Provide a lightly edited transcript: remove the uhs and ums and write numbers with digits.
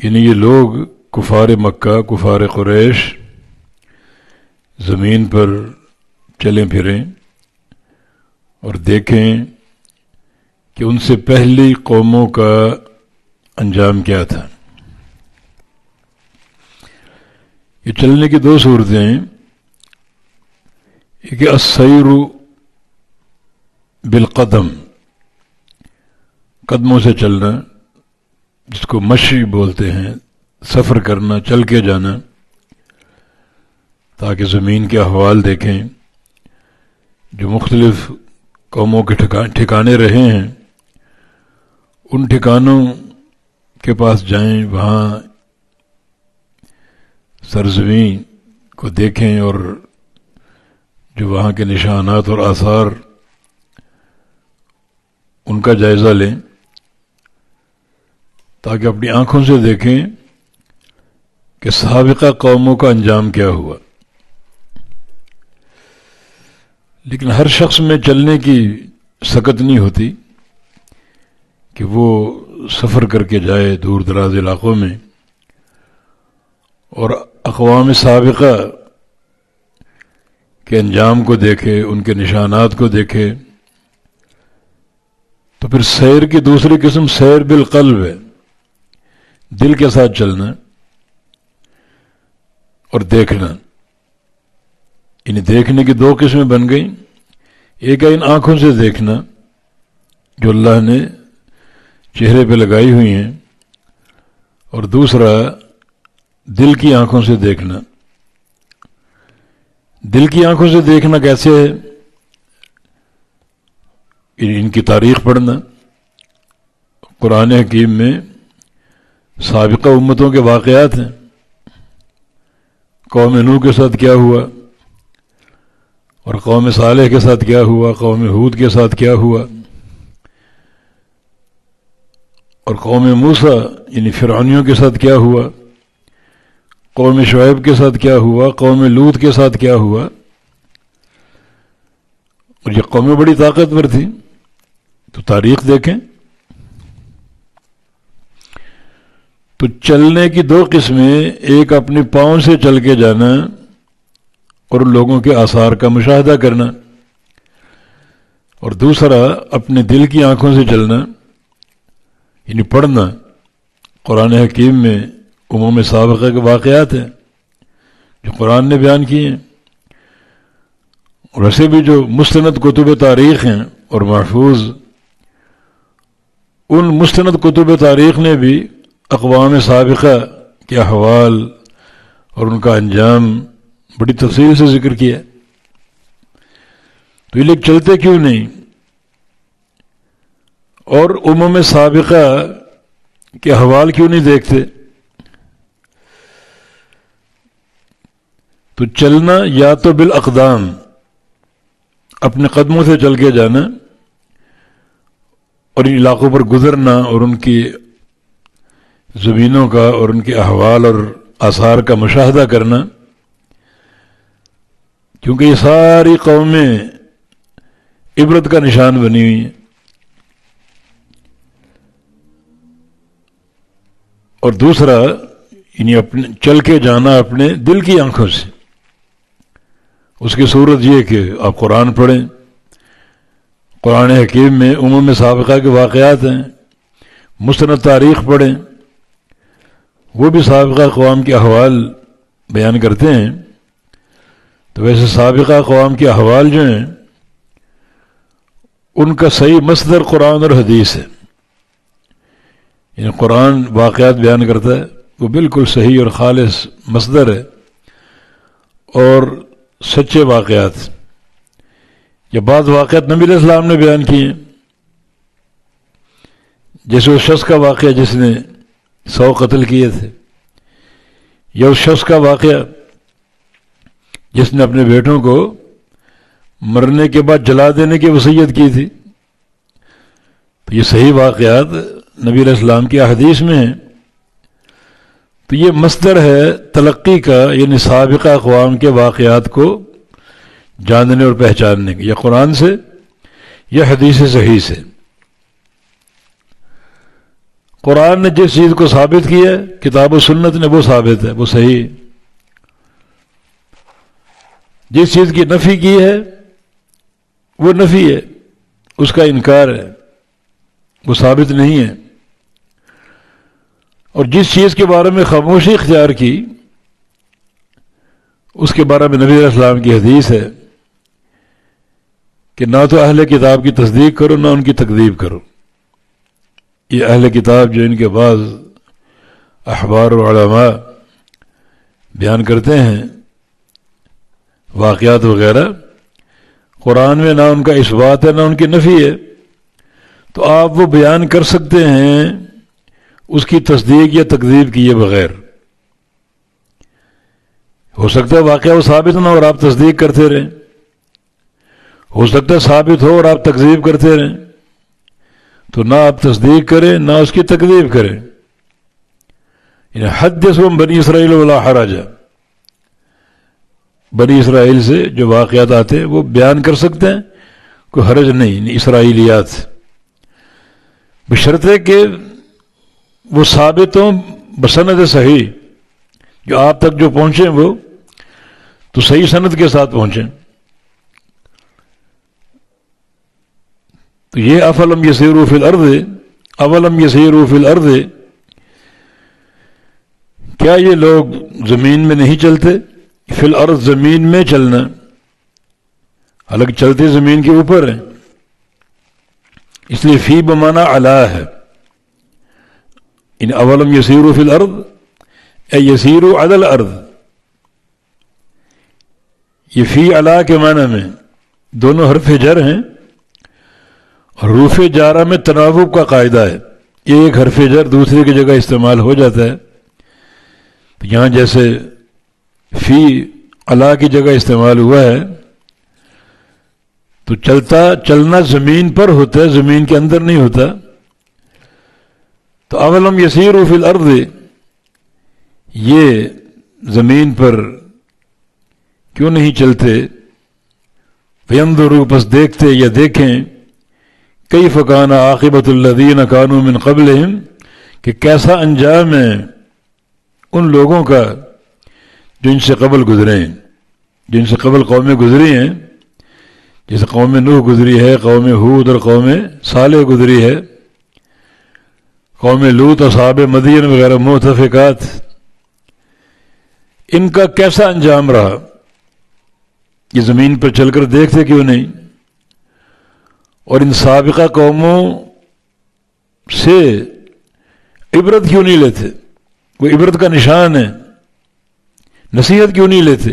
یعنی یہ لوگ کفار مکہ، کفار قریش زمین پر چلیں پھریں اور دیکھیں کہ ان سے پہلی قوموں کا انجام کیا تھا۔ یہ چلنے کی دو صورتیں ہیں، ایک السیر بالقدم، قدموں سے چلنا جس کو مشی بولتے ہیں، سفر کرنا، چل کے جانا تاکہ زمین کے احوال دیکھیں، جو مختلف قوموں کے ٹھکانے رہے ہیں ان ٹھکانوں کے پاس جائیں، وہاں سرزمین کو دیکھیں اور جو وہاں کے نشانات اور آثار ان کا جائزہ لیں تاکہ اپنی آنکھوں سے دیکھیں کہ سابقہ قوموں کا انجام کیا ہوا۔ لیکن ہر شخص میں چلنے کی سکت نہیں ہوتی کہ وہ سفر کر کے جائے دور دراز علاقوں میں اور اقوام سابقہ کے انجام کو دیکھے، ان کے نشانات کو دیکھے۔ تو پھر سیر کی دوسری قسم سیر بالقلب ہے، دل کے ساتھ چلنا اور دیکھنا۔ یعنی دیکھنے کی دو قسمیں بن گئیں، ایک ہے ان آنکھوں سے دیکھنا جو اللہ نے چہرے پہ لگائی ہوئی ہیں، اور دوسرا دل کی آنکھوں سے دیکھنا۔ دل کی آنکھوں سے دیکھنا کیسے ہے؟ ان کی تاریخ پڑھنا، قرآن حکیم میں سابقہ امتوں کے واقعات ہیں، قوم نوح کے ساتھ کیا ہوا اور قوم صالح کے ساتھ کیا ہوا، قوم ہود کے ساتھ کیا ہوا، اور قوم موسیٰ یعنی فرعونیوں کے ساتھ کیا ہوا، قوم شعیب کے ساتھ کیا ہوا، قوم لوط کے ساتھ کیا ہوا۔ اور یہ قومیں بڑی طاقتور تھی، تو تاریخ دیکھیں۔ تو چلنے کی دو قسمیں، ایک اپنے پاؤں سے چل کے جانا اور لوگوں کے آثار کا مشاہدہ کرنا، اور دوسرا اپنے دل کی آنکھوں سے چلنا یعنی پڑھنا۔ قرآن حکیم میں امم سابقہ کے واقعات ہیں جو قرآن نے بیان کیے ہیں، اور ایسے بھی جو مستند کتب تاریخ ہیں اور محفوظ، ان مستند کتب تاریخ نے بھی اقوام سابقہ کے احوال اور ان کا انجام بڑی تفصیل سے ذکر کیا۔ تو یہ لوگ چلتے کیوں نہیں اور امم سابقہ کے احوال کیوں نہیں دیکھتے؟ تو چلنا یا تو بالاقدام، اپنے قدموں سے چل کے جانا اور ان علاقوں پر گزرنا اور ان کی زمینوں کا اور ان کے احوال اور آثار کا مشاہدہ کرنا، کیونکہ یہ ساری قومیں عبرت کا نشان بنی ہوئی ہیں۔ اور دوسرا یعنی اپنے چل کے جانا اپنے دل کی آنکھوں سے۔ اس کی صورت یہ کہ آپ قرآن پڑھیں، قرآن حکیم میں امم سابقہ کے واقعات ہیں، مستند تاریخ پڑھیں، وہ بھی سابقہ اقوام کے احوال بیان کرتے ہیں۔ تو ویسے سابقہ اقوام کے احوال جو ہیں ان کا صحیح مصدر قرآن اور حدیث ہے، یعنی قرآن واقعات بیان کرتا ہے، وہ بالکل صحیح اور خالص مصدر ہے اور سچے واقعات۔ یا بعض واقعات نبی علیہ السلام نے بیان کیے ہیں، جیسے اس شخص کا واقعہ جس نے 100 قتل کیے تھے، یا اس شخص کا واقعہ جس نے اپنے بیٹوں کو مرنے کے بعد جلا دینے کی وصیت کی تھی۔ تو یہ صحیح واقعات نبی علیہ السلام کی احادیث میں ہیں۔ تو یہ مصدر ہے تلقی کا، یعنی سابقہ اقوام کے واقعات کو جاننے اور پہچاننے کے، یا قرآن سے یا حدیث صحیح سے۔ قرآن نے جس چیز کو ثابت کیا ہے کتاب و سنت نے وہ ثابت ہے، وہ صحیح ہے۔ جس چیز کی نفی کی ہے وہ نفی ہے، اس کا انکار ہے، وہ ثابت نہیں ہے۔ اور جس چیز کے بارے میں خاموشی اختیار کی اس کے بارے میں نبی علیہ السلام کی حدیث ہے کہ نہ تو اہل کتاب کی تصدیق کرو نہ ان کی تکذیب کرو۔ یہ اہل کتاب جو ان کے بعض احبار و علماء بیان کرتے ہیں واقعات وغیرہ، قرآن میں نہ ان کا اثبات ہے نہ ان کی نفی ہے، تو آپ وہ بیان کر سکتے ہیں اس کی تصدیق یا تکذیب کیے بغیر۔ ہو سکتا ہے واقعہ وہ ثابت نہ ہو اور آپ تصدیق کرتے رہیں، ہو سکتا ہے ثابت ہو اور آپ تکذیب کرتے رہیں، تو نہ آپ تصدیق کریں نہ اس کی تکذیب کریں۔ یعنی حدثوا بنی اسرائیل ولا حرج، بنی اسرائیل سے جو واقعات آتے ہیں وہ بیان کر سکتے ہیں، کوئی حرج نہیں، یعنی اسرائیلیات، بشرطے کہ وہ ثابت ہوں بسند صحیح، جو آپ تک جو پہنچیں وہ تو صحیح سند کے ساتھ پہنچیں۔ تو یہ افلم یسیروا فی الارض، اولم یسیروا فی الارض، کیا یہ لوگ زمین میں نہیں چلتے؟ فی الارض زمین میں چلنا، حالانکہ چلتے زمین کے اوپر ہیں، اس لیے فی بمانا علا ہے، ان اولم یسیروا فی الارض اے یسیروا علی الارض، یہ فی علا کے معنی میں دونوں حرف جر ہیں، اور حروف جارہ میں تناوب کا قاعدہ ہے، ایک حرف جر دوسرے کی جگہ استعمال ہو جاتا ہے، تو یہاں جیسے فی علا کی جگہ استعمال ہوا ہے تو چلنا زمین پر ہوتا ہے، زمین کے اندر نہیں ہوتا۔ تو اولم یسیروا فی الارض، یہ زمین پر کیوں نہیں چلتے؟ فینظروا، پس دیکھتے یا دیکھیں، کیف کان عاقبۃ الذین کانوا من قبلہم، کہ کیسا انجام ہے ان لوگوں کا جو ان سے قبل گزرے ہیں، جن سے قبل قومیں گزری ہیں، جیسے قوم نوح گزری ہے، قوم ہود اور قوم صالح گزری ہے، قوم لوط، اصحاب مدین وغیرہ مؤتفقات، ان کا کیسا انجام رہا؟ یہ زمین پر چل کر دیکھتے کیوں نہیں؟ اور ان سابقہ قوموں سے عبرت کیوں نہیں لیتے؟ وہ عبرت کا نشان ہے، نصیحت کیوں نہیں لیتے؟